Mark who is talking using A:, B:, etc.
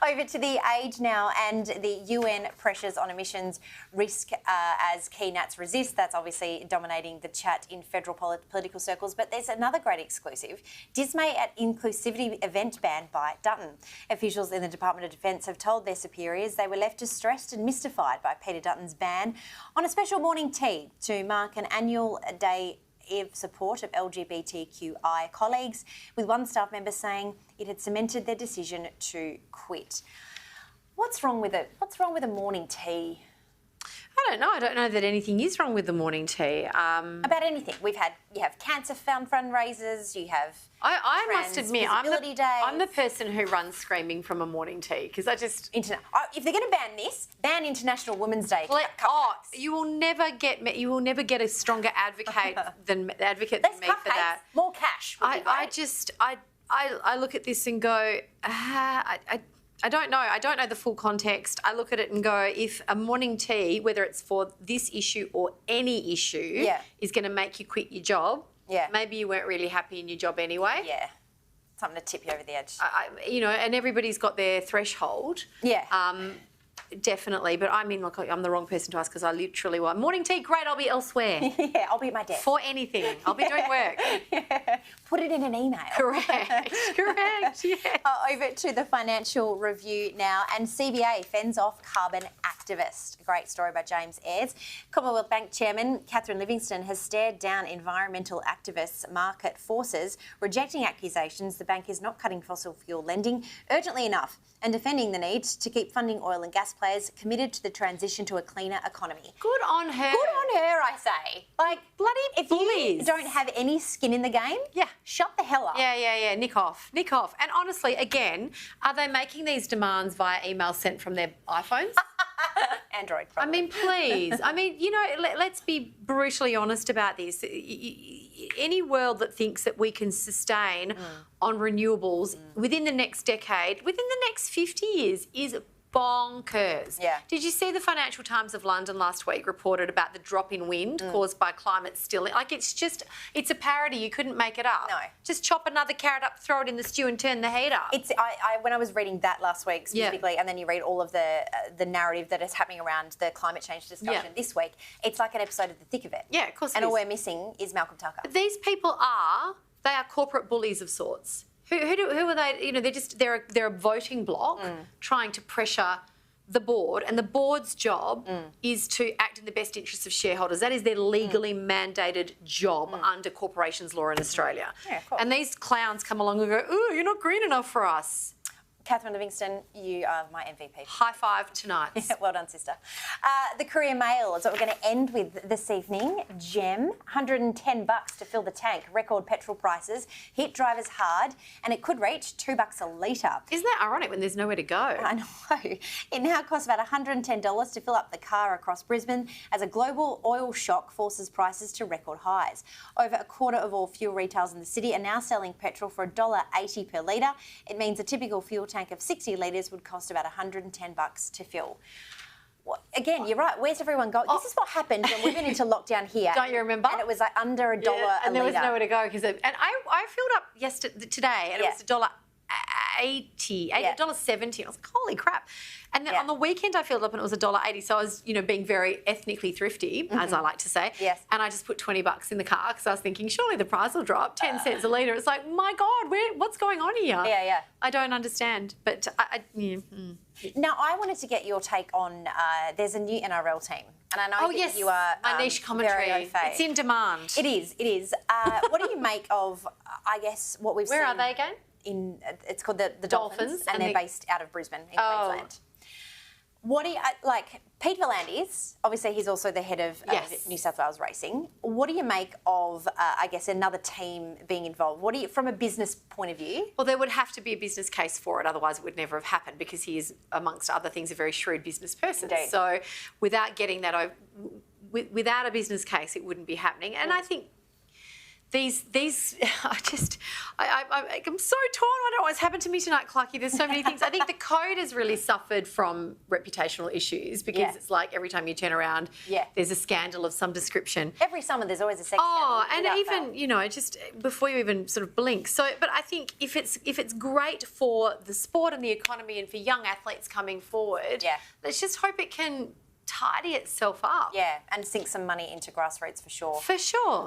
A: Over to The Age now, and the UN pressures on emissions risk as key Nats resist. That's obviously dominating the chat in federal political circles. But there's another great exclusive. Dismay at inclusivity event banned by Dutton. Officials in the Department of Defence have told their superiors they were left distressed and mystified by Peter Dutton's ban on a special morning tea to mark an annual day of support of LGBTQI colleagues, with one staff member saying it had cemented their decision to quit. What's wrong with it? What's wrong with a morning tea?
B: I don't know. I don't know that anything is wrong with the morning tea.
A: About anything. You have cancer fundraisers, you have
B: I must admit, I'm the
A: days.
B: person who runs screaming from a morning tea because I just...
A: If they're going to ban this, ban International Women's Day.
B: You will never get a stronger advocate than me
A: Less
B: for
A: cupcakes,
B: that.
A: more cash.
B: I look at this and go, I don't know. I don't know the full context. I look at it and go, if a morning tea, whether it's for this issue or any issue, is going to make you quit your job, maybe you weren't really happy in your job anyway.
A: Yeah, something to tip you over the edge.
B: And everybody's got their threshold.
A: Yeah.
B: Definitely, but I mean, look, I'm the wrong person to ask because I literally want morning tea. Great, I'll be elsewhere.
A: Yeah, I'll be at my desk
B: for anything. I'll be doing work.
A: Yeah. Put it in an email.
B: Correct. Yeah.
A: Over to the Financial Review now, and CBA fends off carbon activist. A great story by James Ayres. Commonwealth Bank Chairman Catherine Livingstone has stared down environmental activists' market forces, rejecting accusations the bank is not cutting fossil fuel lending urgently enough and defending the need to keep funding oil and gas players committed to the transition to a cleaner economy.
B: Good on her.
A: Good on her, I say. Like,
B: bloody
A: if
B: bullies.
A: you don't have any skin in the game, shut the hell up.
B: Yeah. Nick off. And honestly, again, are they making these demands via email sent from their iPhones?
A: Android, probably.
B: I mean, please. I mean, let's be brutally honest about this. Any world that thinks that we can sustain on renewables within the next decade, within the next 50 years, is bonkers.
A: Yeah.
B: Did you see the Financial Times of London last week reported about the drop in wind caused by climate stilling? Like, it's a parody. You couldn't make it up.
A: No.
B: Just chop another carrot up, throw it in the stew and turn the heat up.
A: When I was reading that last week specifically, and then you read all of the narrative that is happening around the climate change discussion this week, it's like an episode of The Thick of It.
B: Yeah, of course
A: And all we're missing is Malcolm Tucker.
B: These people they are corporate bullies of sorts. Who are they? They're a voting bloc trying to pressure the board, and the board's job is to act in the best interests of shareholders. That is their legally mandated job under corporations law in Australia.
A: Yeah, of course.
B: And these clowns come along and go, "Ooh, you're not green enough for us."
A: Catherine Livingstone, you are my MVP.
B: High five tonight.
A: Well done, sister. The Courier Mail is what we're going to end with this evening. Gem, $110 to fill the tank. Record petrol prices hit drivers hard, and it could reach $2 a litre.
B: Isn't that ironic when there's nowhere to go?
A: I know. It now costs about $110 to fill up the car across Brisbane as a global oil shock forces prices to record highs. Over a quarter of all fuel retails in the city are now selling petrol for $1.80 per litre. It means a typical fuel tank of 60 litres would cost about $110 to fill. Well, again, you're right. Where's everyone going? This is what happened when we went into lolockdown here.
B: Don't you remember?
A: And it was like under $1 a litre.
B: And there was nowhere to go. And I filled up today and it was $1.80, $1.70. I was like, holy crap. And then on the weekend I filled up and it was $1.80. So I was, being very ethnically thrifty, as I like to say.
A: Yes.
B: And I just put $20 in the car because I was thinking, surely the price will drop 10 cents a litre. It's like, my God, what's going on here?
A: Yeah.
B: I don't understand. But
A: Now, I wanted to get your take on, there's a new NRL team. And I know that you are
B: my niche commentary.
A: very au fait.
B: It's in demand.
A: It is. What do you make of, I guess, what we've seen?
B: Where are they again?
A: It's called the Dolphins, and they're based out of Brisbane in Queensland. What do you Pete V'landys, obviously he's also the head of New South Wales Racing. What do you make of, I guess, another team being involved? What do you, from a business point of view?
B: Well, there would have to be a business case for it, otherwise it would never have happened because he is, amongst other things, a very shrewd business person.
A: Indeed.
B: So without getting that, without a business case, it wouldn't be happening. And I think these I'm so torn. I don't know what's happened to me tonight, Clarkie. There's so many things. I think the code has really suffered from reputational issues because it's like every time you turn around, there's a scandal of some description.
A: Every summer there's always a sex scandal.
B: And even, you know, just before you even sort of blink. So, but I think if it's great for the sport and the economy and for young athletes coming forward, let's just hope it can tidy itself up.
A: Yeah, and sink some money into grassroots for sure.
B: For sure.